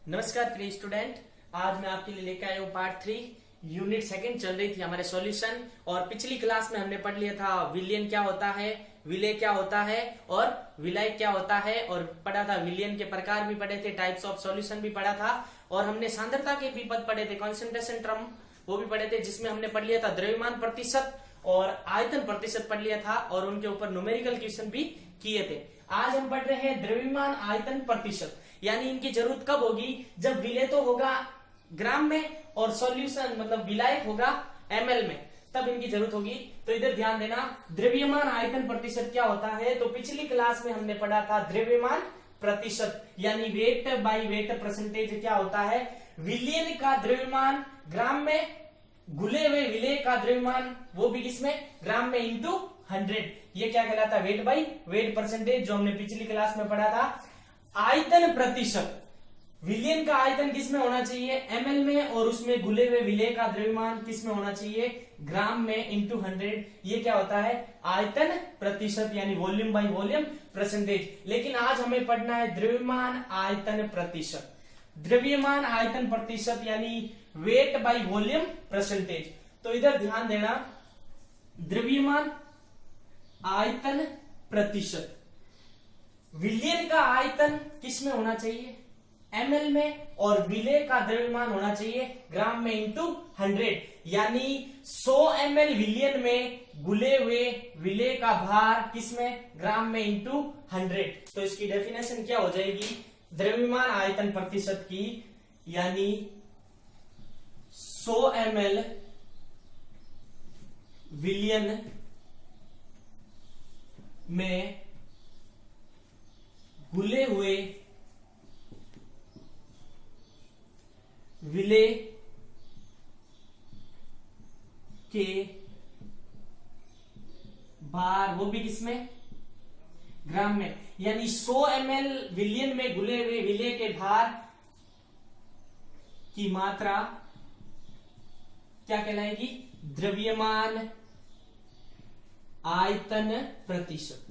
नमस्कार प्रिय स्टूडेंट। आज मैं आपके लिए लेकर आया हूँ पार्ट 3 यूनिट सेकंड चल रही थी हमारे सॉल्यूशन। और पिछली क्लास में हमने पढ़ लिया था विलियन क्या होता है, विलेय क्या होता है और विलायक क्या होता है, और पढ़ा था विलियन के प्रकार भी पढ़े थे, टाइप्स ऑफ सॉल्यूशन भी पढ़ा था, और हमने सांद्रता के भी पद पढ़े थे, कॉन्सेंट्रेशन टर्म वो भी पढ़े थे, जिसमें हमने पढ़ लिया था द्रव्यमान प्रतिशत और आयतन प्रतिशत पढ़ लिया था, और उनके ऊपर न्यूमेरिकल क्वेश्चन भी किए थे। आज हम पढ़ रहे हैं द्रव्यमान आयतन प्रतिशत, यानी इनकी जरूरत कब होगी, जब विलेय तो होगा ग्राम में और सॉल्यूशन मतलब विलायक होगा एमएल में, तब इनकी जरूरत होगी। तो इधर ध्यान देना, द्रव्यमान आयतन प्रतिशत क्या होता है। तो पिछली क्लास में हमने पढ़ा था द्रव्यमान प्रतिशत यानी वेट बाय वेट परसेंटेज क्या होता है। विलियन का द्रव्यमान ग्राम में, घुले हुए विलेय का द्रव्यमान वो भी किसमें, ग्राम में इंटू 100, ये क्या कहलाता है, वेट बाई वेट परसेंटेज, जो हमने पिछली क्लास में पढ़ा था। आयतन प्रतिशत, विलियन का आयतन किसमें होना चाहिए, एमएल में, और उसमें घुले हुए विलेय का द्रव्यमान किसमें होना चाहिए, ग्राम में इंटू 100, ये क्या होता है, आयतन प्रतिशत यानी वॉल्यूम बाई वॉल्यूम परसेंटेज। लेकिन आज हमें पढ़ना है द्रव्यमान आयतन प्रतिशत, द्रव्यमान आयतन प्रतिशत यानी वेट बाई वॉल्यूम परसेंटेज। तो इधर ध्यान देना, द्रव्यमान आयतन प्रतिशत, विलियन का आयतन किसमें होना चाहिए, एमएल में, और विलेय का द्रव्यमान होना चाहिए ग्राम में इंटू 100, यानी 100 ml विलियन में घुले हुए विलेय का भार किसमें, ग्राम में इंटू 100। तो इसकी डेफिनेशन क्या हो जाएगी द्रव्यमान आयतन प्रतिशत की, यानी 100 ml विलियन में घुले हुए विलेय के भार वो भी किसमें, ग्राम में, यानी 100 ml विलियन में घुले हुए विलेय के भार की मात्रा क्या कहलाएगी, द्रव्यमान आयतन प्रतिशत,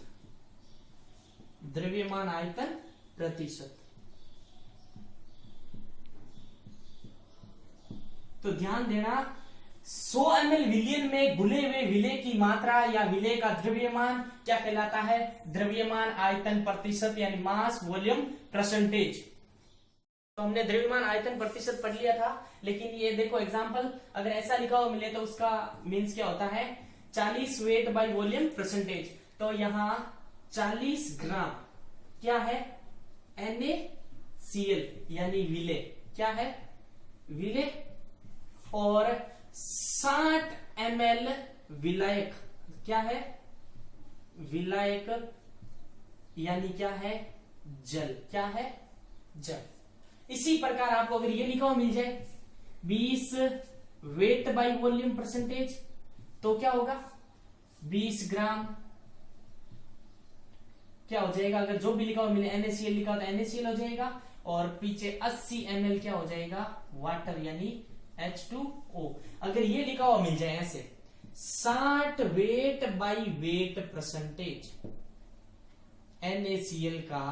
द्रव्यमान आयतन प्रतिशत। तो ध्यान देना, 100 ml विलियन में घुले हुए विलेय की मात्रा या विलेय का द्रव्यमान क्या कहलाता है, द्रव्यमान आयतन प्रतिशत यानी मास वॉल्यूम परसेंटेज। तो हमने द्रव्यमान आयतन प्रतिशत पढ़ लिया था, लेकिन ये देखो एग्जांपल, अगर ऐसा लिखा हुआ मिले तो उसका मीन्स क्या होता है, 40 वेट बाय वॉल्यूम परसेंटेज। तो यहां 40 ग्राम क्या है, NaCl यानी विलेय, क्या है, विलेय, और 60 ml विलायक, क्या है, विलायक यानी क्या है, जल, क्या है, जल। इसी प्रकार आपको अगर ये लिखा हुआ मिल जाए 20 वेट बाय वॉल्यूम परसेंटेज, तो क्या होगा, 20 ग्राम क्या हो जाएगा, अगर जो भी लिखा हुआ मिले NaCl लिखा हो तो NaCl हो जाएगा, और पीछे 80 ml क्या हो जाएगा, वाटर यानी H2O। अगर ये लिखा हुआ मिल जाए ऐसे 60 weight by wait percentage NaCl का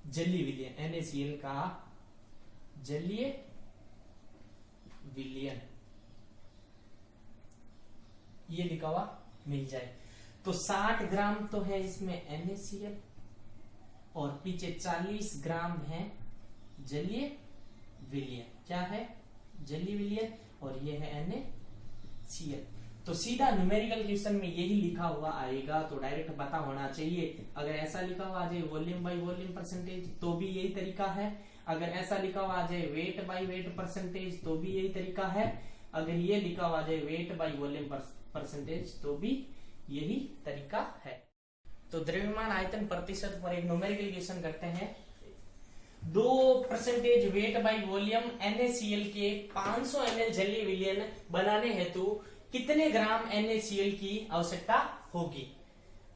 जलीय विलयन, NaCl का जलीय विलयन, ये लिखा हुआ मिल जाए तो 60 ग्राम तो है इसमें NaCl, और पीछे 40 ग्राम है जलीय विलयन, क्या है, जलीय विलयन, और ये है NaCl। तो सीधा न्यूमेरिकल क्वेश्चन में यही लिखा हुआ आएगा, तो डायरेक्ट पता होना चाहिए। अगर ऐसा लिखा हुआ आ जाए वॉल्यूम बाय वॉल्यूम परसेंटेज, तो भी यही तरीका है। अगर ऐसा लिखा हुआ आ जाए वेट बाय वेट परसेंटेज, तो भी यही तरीका है। अगर ये लिखा हुआ आ जाए वेट बाय वॉल्यूम परसेंटेज, तो भी यही तरीका है। तो द्रव्यमान आयतन प्रतिशत पर एक न्यूमेरिकल क्वेश्चन करते हैं। 2% वेट बाई वॉल्यूम NaCl के 500 ml जलीय विलयन बनाने हेतु कितने ग्राम NaCl की आवश्यकता होगी।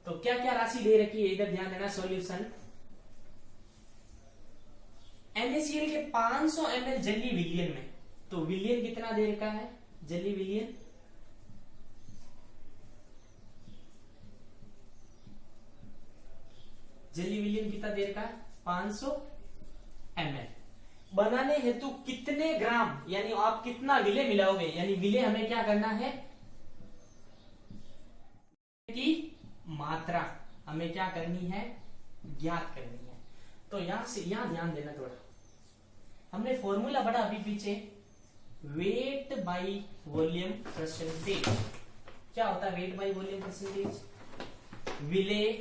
तो क्या क्या राशि दे रखी है, इधर ध्यान देना। सॉल्यूशन, NaCl के 500 ml जलीय विलयन में, तो विलयन कितना दे रखा है, जलीय विलयन जलीय विलयन कितना देर का है 500 ml। बनाने हेतु कितने ग्राम, यानी आप कितना विलेय मिलाओगे, यानी विलेय हमें क्या करना है की मात्रा हमें क्या करनी है, ज्ञात करनी है। तो यहां से यहां ध्यान देना थोड़ा, हमने फॉर्मूला पढ़ा अभी पीछे, वेट बाई वॉल्यूम परसेंटेज। क्या होता है वेट बाई वॉल्यूम परसेंटेज? विलेय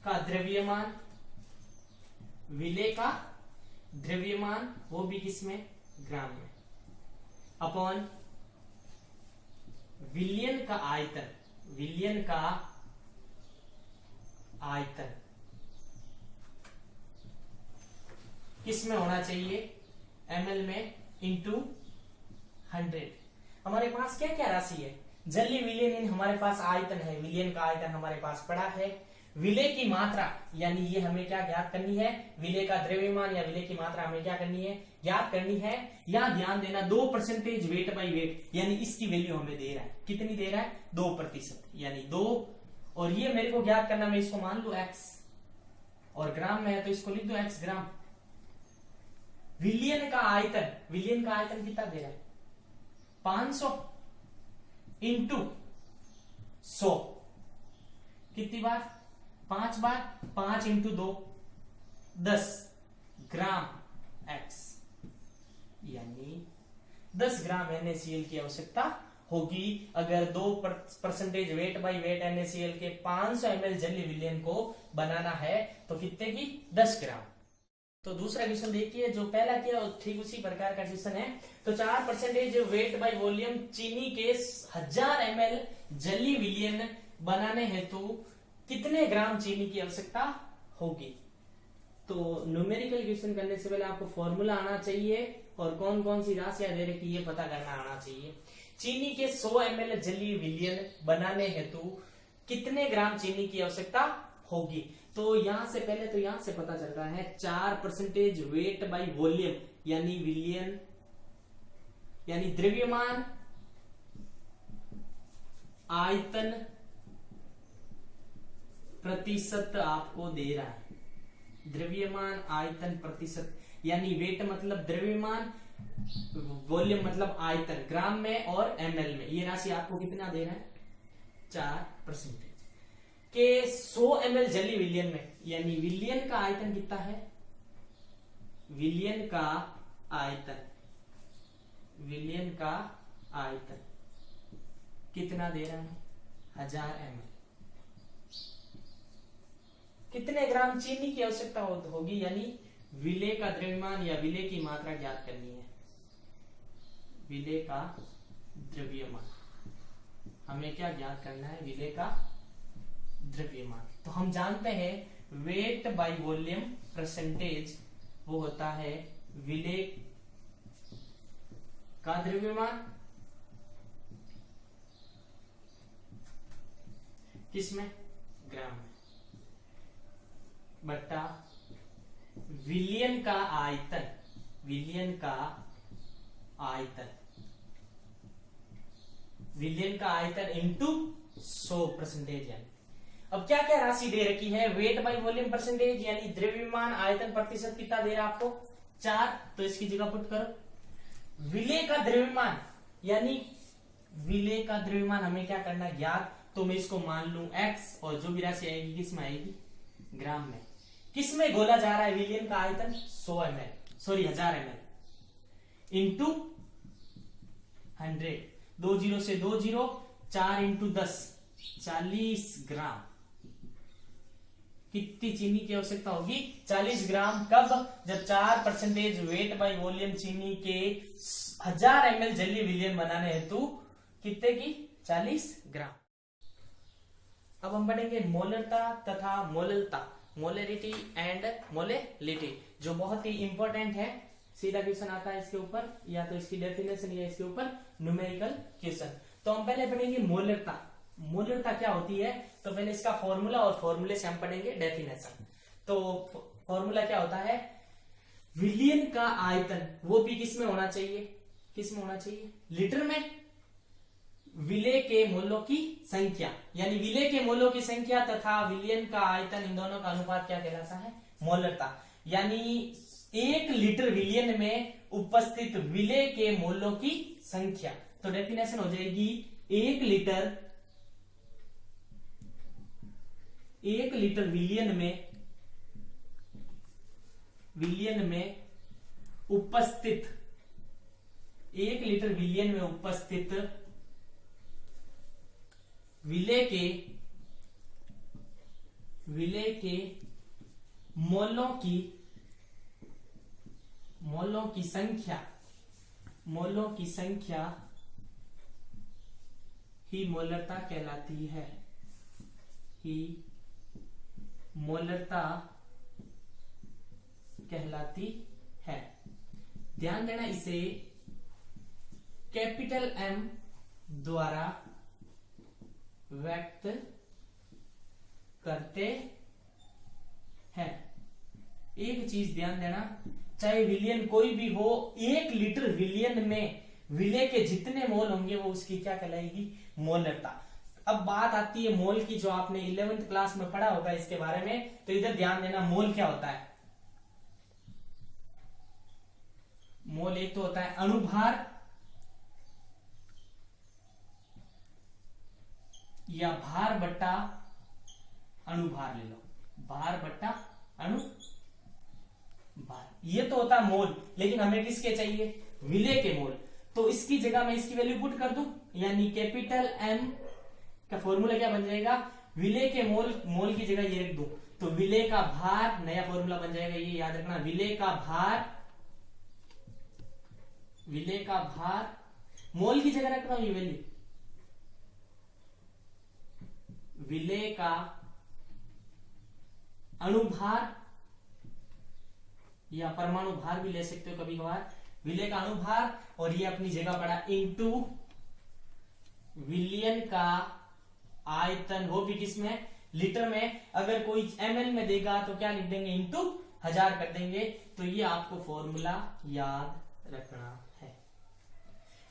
का द्रव्यमान, विलेय का द्रव्यमान वो भी किसमें, ग्राम में, अपॉन विलयन का आयतन, विलयन का आयतन किसमें होना चाहिए, ml में, इंटू 100। हमारे पास क्या क्या राशि है, जलीय विलयन हमारे पास आयतन है, विलयन का आयतन हमारे पास पड़ा है, विलेय की मात्रा यानी ये हमें क्या ज्ञात करनी है, विलेय का द्रव्यमान या विलेय की मात्रा हमें क्या करनी है, ज्ञात करनी है। यहां ध्यान देना 2% वेट बाई वेट, यानी इसकी वैल्यू हमें दे रहा है, कितनी दे रहा है, 2%, यानी 2, और ये मेरे को ज्ञात करना, मैं इसको मान लू x, और ग्राम में है तो इसको लिख दो x ग्राम। विलयन का आयतन, विलयन का आयतन कितना दे रहा है, 500 इंटू 100, कितनी बार, 5 बार, 5 इंटू 2 10 ग्राम x, यानी 10 ग्राम NaCl की आवश्यकता होगी अगर 2% वेट बाई वेट NaCl के 500 ml जलीय विलयन को बनाना है तो कितने की, 10 ग्राम। तो दूसरा क्वेश्चन देखिए, जो पहला किया ठीक उसी प्रकार का क्वेश्चन है। तो 4% वेट बाई वॉल्यूम चीनी के 1000 ml जलीय विलयन बनाने हेतु कितने ग्राम चीनी की आवश्यकता होगी। तो न्यूमेरिकल क्वेश्चन करने से पहले आपको फॉर्मूला आना चाहिए और कौन कौन सी राशियां दे रखी ये पता करना आना चाहिए। चीनी के 100 ml जलीय विलयन बनाने हेतु कितने ग्राम चीनी की आवश्यकता होगी। तो यहां से पहले तो यहां से पता चल रहा है 4% वेट बाई वॉल्यूम, यानी विलयन यानी द्रव्यमान आयतन प्रतिशत आपको दे रहा है, द्रव्यमान आयतन प्रतिशत, यानी वेट मतलब द्रव्यमान, वॉल्यूम मतलब आयतन, ग्राम में और ml में, ये राशि आपको कितना दे रहा है, 4% के 100 ml जलीय विलयन में, यानी विलयन का आयतन कितना है, विलयन का आयतन, विलयन का आयतन कितना दे रहा है, 1000 ml। कितने ग्राम चीनी की आवश्यकता होगी, यानी विलेय का द्रव्यमान या विलेय की मात्रा ज्ञात करनी है, विलेय का द्रव्यमान हमें क्या ज्ञात करना है, विलेय का द्रव्यमान। तो हम जानते हैं वेट बाई वॉल्यूम परसेंटेज वो होता है विलेय का द्रव्यमान किसमें, ग्राम में, बट्टा विलयन का आयतन, विलयन का आयतन, विलयन का आयतन इंटू 100%। यानी अब क्या क्या राशि दे रखी है, वेट बाई वॉल्यूम परसेंटेज यानी द्रव्यमान आयतन प्रतिशत कितना दे रहा है आपको, 4, तो इसकी जगह पुट करो। विलेय का द्रव्यमान यानी विलेय का द्रव्यमान हमें क्या करना है, ज्ञात, तो मैं इसको मान लू x, और जो भी राशि आएगी किस में आएगी, ग्राम में। किस में घोला जा रहा है विलयन का आयतन, 1000 ml इंटू 100, 2 0 से 2 0, 4 इंटू 10 40 ग्राम। कितनी चीनी की आवश्यकता होगी, 40 ग्राम। कब, जब 4% वेट बाई वॉल्यूम चीनी के 1000 ml जलीय विलयन बनाने हेतु कितने की, 40 ग्राम। अब हम पढ़ेंगे मोलरता तथा मोललता, मोलरिटी एंड मोलेलिटी, जो बहुत ही इंपॉर्टेंट है। सीधा क्वेश्चन आता है इसके ऊपर, या तो इसकी डेफिनेशन या इसके ऊपर न्यूमेरिकल क्वेश्चन। तो हम पहले पढ़ेंगे मोलरता। मोलरता क्या होती है, तो पहले इसका फॉर्मूला और फॉर्मूले से हम पढ़ेंगे डेफिनेशन। तो फॉर्मूला क्या होता है, विलयन का आयतन वो भी किसमें होना चाहिए, किसमें होना चाहिए, लीटर में। विलेय के मोलों की संख्या यानी विलेय के मोलों की संख्या तथा विलयन का आयतन, इन दोनों का अनुपात क्या कहलाता है, मोलरता। यानी 1 लीटर विलियन में उपस्थित विलेय के मोलों की संख्या। तो डेफिनेशन हो जाएगी 1 लीटर विलियन में उपस्थित 1 लीटर विलियन में उपस्थित विलेय के मोलों की संख्या ही मोलरता कहलाती है। ध्यान देना, इसे कैपिटल एम द्वारा व्यक्त करते हैं। एक चीज ध्यान देना, चाहे विलियन कोई भी हो, 1 लीटर विलियन में विलेय के जितने मोल होंगे वो उसकी क्या कहलाएगी? मोलरता। अब बात आती है मोल की, जो आपने 11th क्लास में पढ़ा होगा इसके बारे में। तो इधर ध्यान देना, मोल क्या होता है? मोल एक तो होता है अणुभार या भार बट्टा अणुभार, ले लो, भार बट्टा अणुभार, ये तो होता है मोल। लेकिन हमें किसके चाहिए? विलेय के मोल। तो इसकी जगह मैं इसकी वैल्यू पुट कर दूं, यानी कैपिटल एम का फॉर्मूला क्या बन जाएगा? विलेय के मोल की जगह ये रख दूं तो विलेय का भार, नया फॉर्मूला बन जाएगा, ये याद रखना, विलेय का भार, मोल की जगह रख रहा हूं ये वैल्यू, विलेय का अणुभार या परमाणु भार भी ले सकते हो कभी कभार, विलेय का अणुभार, और ये अपनी जगह पड़ा इनटू विलियन का आयतन, वो भी किसमें? लीटर में। अगर कोई ml में देगा तो क्या लिख देंगे? इनटू 1000 कर देंगे। तो ये आपको फॉर्मूला याद रखना है।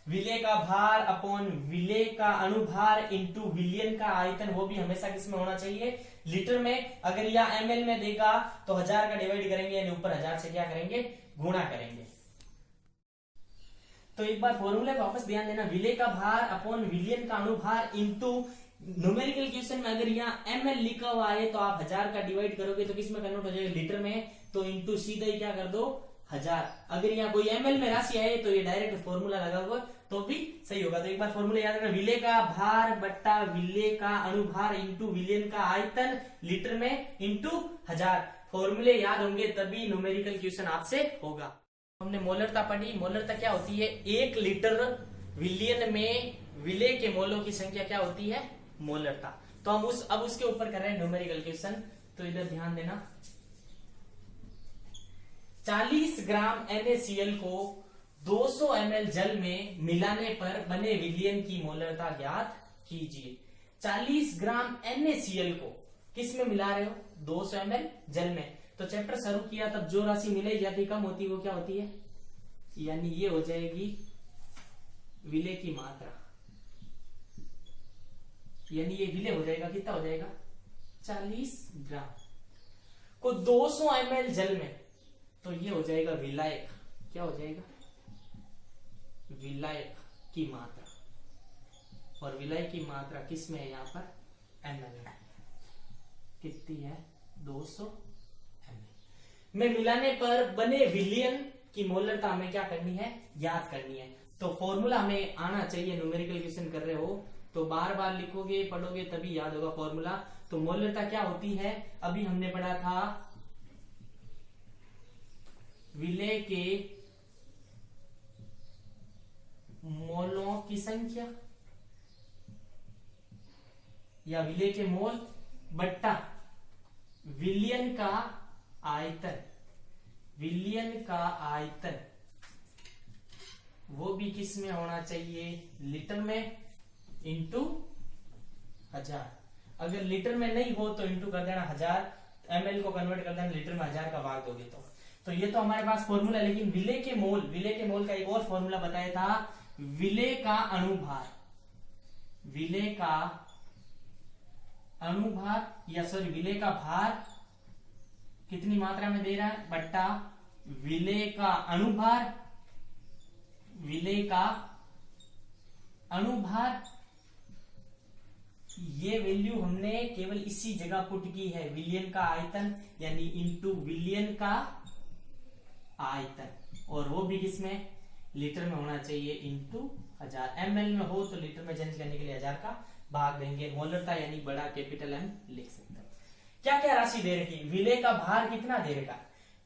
विलेय का भार अपॉन विलेय का अणुभार इंटू विलियन का आयतन, वो भी हमेशा किसमें होना चाहिए? लीटर में। अगर यह ml में देगा तो 1000 का डिवाइड करेंगे, यानी ऊपर 1000 से क्या करेंगे? गुणा करेंगे। तो एक बार फॉर्मूले पर वापस ध्यान देना, विलेय का भार अपॉन विलियन का अणुभार इंटू न्यूमेरिकल क्वेश्चन में अगर यहाँ ml लिखा हुआ है तो आप 1000 का डिवाइड करोगे तो किसमें कन्वर्ट हो जाएगा? लीटर में। तो इंटू सीधा ही क्या कर दो? 1000। अगर यहाँ कोई ml में राशि आए तो ये डायरेक्ट फॉर्मूला लगा हुआ तो भी सही होगा। तो एक बार फॉर्मूला याद रखना, विलेय का भार बट्टा विलेय का अणुभार इंटू विलियन का आयतन लीटर में इंटू 1000। फॉर्मूले याद होंगे तभी न्यूमेरिकल क्वेश्चन आपसे होगा। हमने मोलरता पढ़ी। मोलरता क्या होती है? 1 लीटर विलियन में विलेय के मोलों की संख्या क्या होती है? मोलरता। तो हम अब उसके ऊपर कर रहे हैं न्यूमेरिकल क्वेश्चन। तो इधर ध्यान देना, 40 ग्राम NaCl को 200 ml जल में मिलाने पर बने विलियन की मोलरता ज्ञात कीजिए। 40 ग्राम NaCl को किस में मिला रहे हो? 200 ml जल में। तो चैप्टर शुरू किया तब जो राशि मिलाई जाती कम होती वो क्या होती है? यानी ये हो जाएगी विलेय की मात्रा, यानी ये विलेय हो जाएगा, कितना हो जाएगा? 40 ग्राम को 200 ml जल में, तो ये हो जाएगा विलायक। क्या हो जाएगा? विलायक की मात्रा। और विलायक की मात्रा किस में है? यहाँ पर ml में। कितनी है? 200 ml में मिलाने पर बने विलियन की मोलरता हमें क्या करनी है? याद करनी है। तो फॉर्मूला हमें आना चाहिए। न्यूमेरिकल क्वेश्चन कर रहे हो तो बार बार लिखोगे, पढ़ोगे तभी याद होगा फॉर्मूला। तो मोलरता क्या होती है? अभी हमने पढ़ा था विलेय के मोलों की संख्या या विलेय के मोल बट्टा विलियन का आयतन। विलियन का आयतन वो भी किस में होना चाहिए? लीटर में इंटू 1000। अगर लीटर में नहीं हो तो इंटू कर देना 1000, ml को कन्वर्ट कर देना लीटर में 1000 का भाग दोगे तो ये तो हमारे पास फॉर्मूला। लेकिन विलेय के मोल का एक और फॉर्मूला बताया था, विलेय का अणुभार। विलेय का अणुभार या सॉरी विलेय का भार कितनी मात्रा में दे रहा है बट्टा विलेय का अणुभार, विलेय का अणुभार। ये वैल्यू हमने केवल इसी जगह पुट की है, विलियन का आयतन यानी इंटू विलियन का आयतन, और वो भी किसमें, लीटर में होना चाहिए इंटू 1000। ml में हो तो लीटर में चेंज करने के लिए 1000 का भाग देंगे। मोलरता यानी बड़ा कैपिटल M लिख सकते हैं। क्या क्या राशि दे रखी, विलेय का भार कितना दे रखा,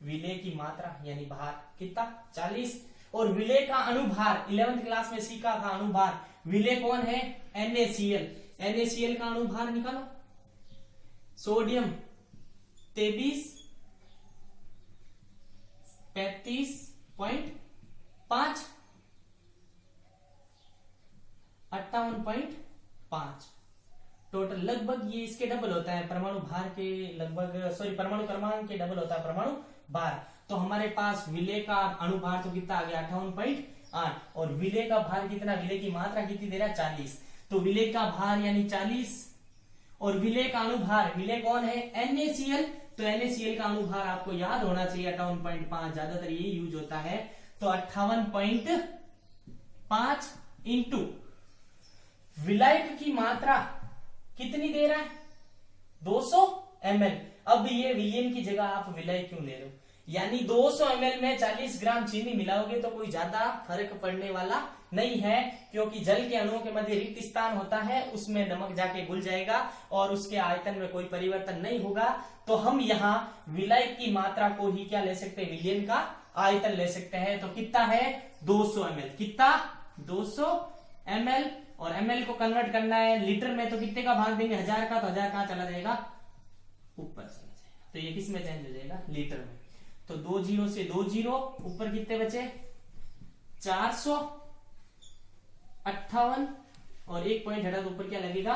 विलेय की मात्रा यानी भार कितना 40, और विलेय का अणुभार 11th क्लास में सीखा था अणुभार। विलेय कौन है, NaCl, NaCl का अणुभार निकालो, सोडियम 23 35.5 58.5 टोटल, लगभग ये इसके डबल होता है परमाणु भार के, लगभग सॉरी परमाणु क्रमांक के डबल होता है परमाणु भार। तो हमारे पास विलेय का अणुभार तो कितना आ गया 58.8, और विलेय का भार कितना, विलेय की मात्रा कितनी दे रहा है 40, तो विलेय का भार यानी 40, और विलेय का अणुभार, विलेय कौन है NaCl, तो NaCl का अणुभार आपको याद होना चाहिए 58.5, ज्यादातर ये यूज होता है, तो 58.5 इंटू विलायक की मात्रा कितनी दे रहा है 200 ml। अब ये विलियन की जगह आप विलायक क्यों ले रहे हो, यानी 200 ml में 40 ग्राम चीनी मिलाओगे तो कोई ज्यादा फर्क पड़ने वाला नहीं है, क्योंकि जल के अणुओं के मध्य रिक्त स्थान होता है, उसमें नमक जाके घुल जाएगा और उसके आयतन में कोई परिवर्तन नहीं होगा। तो हम यहाँ विलायक की मात्रा को ही क्या ले सकते हैं, विलियन का आयतन ले सकते हैं। तो कितना है 200 ml, कितना 200 ml, और ml को कन्वर्ट करना है लीटर में, तो कितने का भाग देंगे 1000 का, तो 1000 कहां चला जाएगा, ऊपर चला जाएगा, तो ये किस में चेंज हो जाएगा, लीटर में। तो 2 जीरो से 2 जीरो, ऊपर कितने बचे 458, और 1 पॉइंट हटा तो ऊपर क्या लगेगा,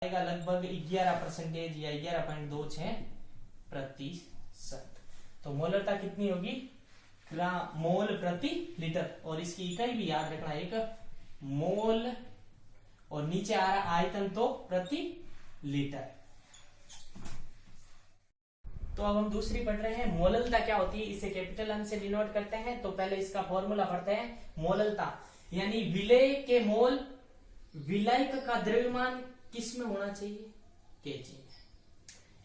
लगभग 11% या 11.26%। तो मोलरता कितनी होगी, ग्राम मोल प्रति लीटर, और इसकी इकाई भी याद रखना, एक मोल, और नीचे आ रहा आयतन तो प्रति लीटर। तो अब हम दूसरी पढ़ रहे हैं, मोललता क्या होती है, इसे कैपिटल M से डिनोट करते हैं। तो पहले इसका फॉर्मूला पढ़ते हैं, मोललता यानी विलेय के मोल, विलायक का द्रव्यमान किस में होना चाहिए, केजी में।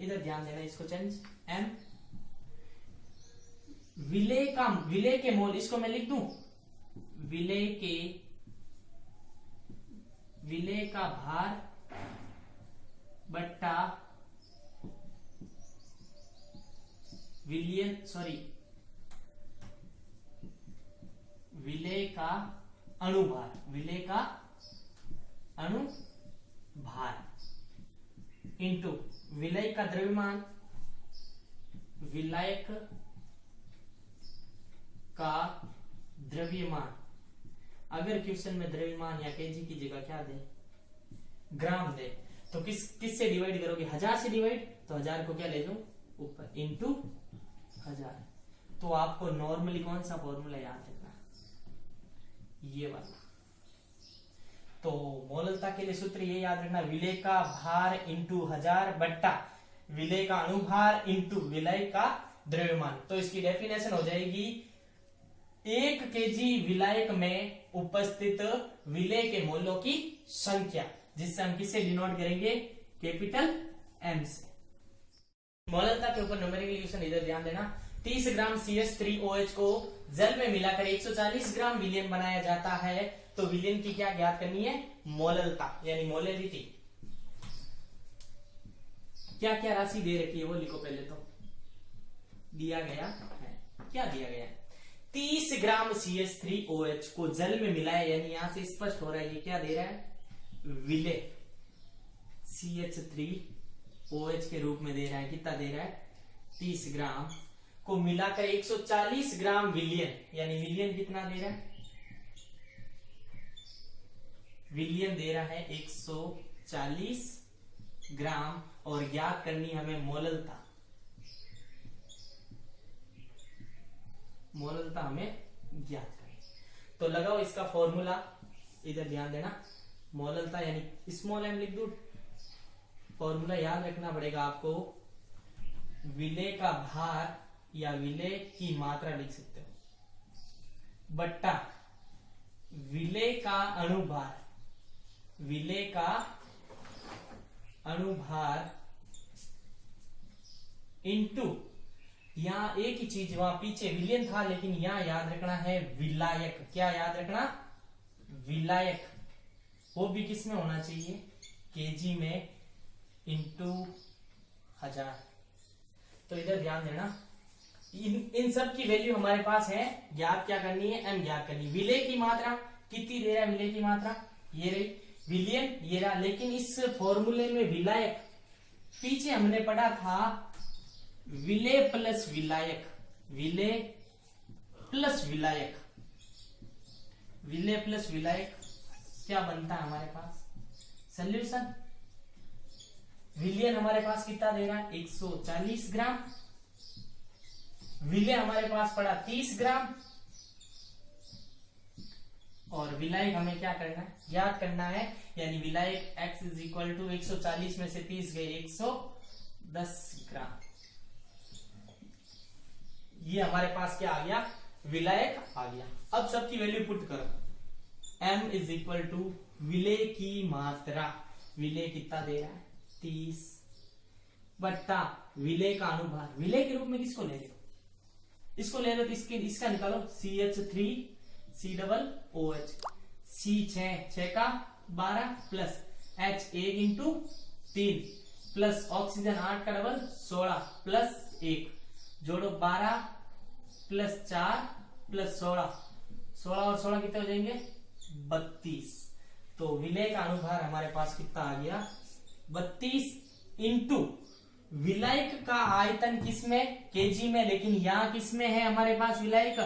इधर ध्यान देना, इसको चेंज M, विलेय के मोल, इसको मैं लिख दूं विलेय का भार बट्टा विलेय का अणुभार, विलेय का अणुभार इंटू विलेय का द्रव्यमान, विलायक का द्रव्यमान। अगर क्वेश्चन में द्रव्यमान या केजी की जगह क्या दे, ग्राम दे, तो किस से डिवाइड करोगे, 1000 से डिवाइड, तो 1000 को क्या ले लो ऊपर, इंटू 1000। तो आपको नॉर्मली कौन सा फॉर्मूला याद रखना, ये वाला। तो मोललता के लिए सूत्र ये याद रखना, विलेय का भार इंटू 1000 बट्टा विलेय का अणुभार इंटू विलेय का द्रव्यमान। तो इसकी डेफिनेशन हो जाएगी 1 केजी विलायक में उपस्थित विलेय के मोलों की संख्या, जिससे हम किससे डिनोट करेंगे, कैपिटल M से। मोललता के ऊपर न्यूमेरिकल इधर ध्यान देना, 30 ग्राम CH3OH को जल में मिलाकर 140 ग्राम विलियन बनाया जाता है। तो विलियन की क्या ज्ञात करनी है, मोललता यानी मोलरिटी। क्या क्या राशि दे रखी है वो लिखो पहले, तो दिया गया है, क्या दिया गया है, 30 ग्राम CH3OH को जल में मिलाया, यानी यहां से स्पष्ट हो रहा है ये क्या दे रहा है, विलेय CH3OH के रूप में दे रहा है। कितना दे रहा है, 30 ग्राम को मिलाकर 140 ग्राम विलियन, यानी विलियन कितना दे रहा है, विलियन दे रहा है 140 ग्राम, और ज्ञात करनी हमें मोललता। मोललता हमें ज्ञात करनी, तो लगाओ इसका फॉर्मूला, इधर ध्यान देना, मोललता यानी स्मॉल m लिख दो, फॉर्मूला याद रखना पड़ेगा आपको, विलेय का भार या विलेय की मात्रा लिख सकते हो बट्टा विलेय का अणुभार, विलेय का अणुभार इनटू, यहां एक ही चीज, वहां पीछे विलियन था लेकिन यहां याद रखना है विलायक। क्या याद रखना? विलायक। वो भी किस में होना चाहिए? केजी में इंटू 1000। तो इधर ध्यान देना, इन सब की वैल्यू हमारे पास है, ज्ञात क्या करनी है? एम ज्ञात करनी है। विलेय की मात्रा कितनी दे रहा है? विलेय की मात्रा ये रही, विलियन ये रहा, लेकिन इस फॉर्मूले में विलायक, पीछे हमने पढ़ा था विलेय प्लस विलायक, विलेय प्लस विलायक, विलेय प्लस विलायक क्या बनता है हमारे पास? सॉल्यूशन। विलियन हमारे पास कितना दे रहा है? 140 ग्राम। विलेय हमारे पास पड़ा 30 ग्राम, और विलायक हमें क्या करना है? याद करना है, यानी विलायक x इज इक्वल टू 140 में से 30 गए 110 ग्राम। ये हमारे पास क्या आ गया? विलायक आ गया। अब सबकी वैल्यू पुट करो। m इज इक्वल टू विलेय की मात्रा, विलेय कितना दे रहा है? 30 बट्टा विलेय का अनुभार। विलेय के रूप में किसको ले रहे हो? इसको ले रहे हो तो इसका निकालो, CH3 COOH, C 6 का 12 plus H 1 into 3 plus oxygen 8 का डबल 16 प्लस 1, जोड़ो 12 प्लस 4 प्लस 16, 16 और 16 कितने हो जाएंगे? 32। तो विलेय का अनुभार हमारे पास कितना आ गया? 32 इंटू विलायक का आयतन किसमें? केजी में, लेकिन यहां किसमें है हमारे पास विलायक?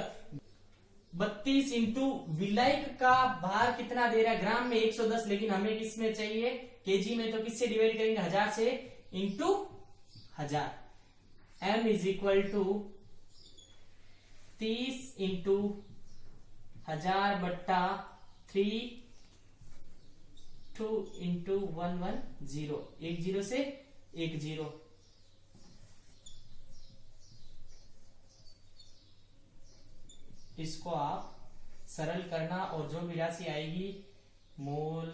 32 इंटू विलायक का भार कितना दे रहा है? ग्राम में 110, लेकिन हमें किसमें चाहिए? केजी में। तो किससे डिवाइड करेंगे? 1000 से, into 1000। m is equal to 30 into 1000 बट्टा 3 2 इंटू 110, 10 से 10। इसको आप सरल करना और जो भी राशि आएगी मोल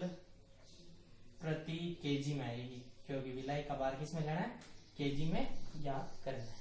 प्रति केजी में आएगी, क्योंकि विलायक का भार किस में लेना है? केजी में याद करना है।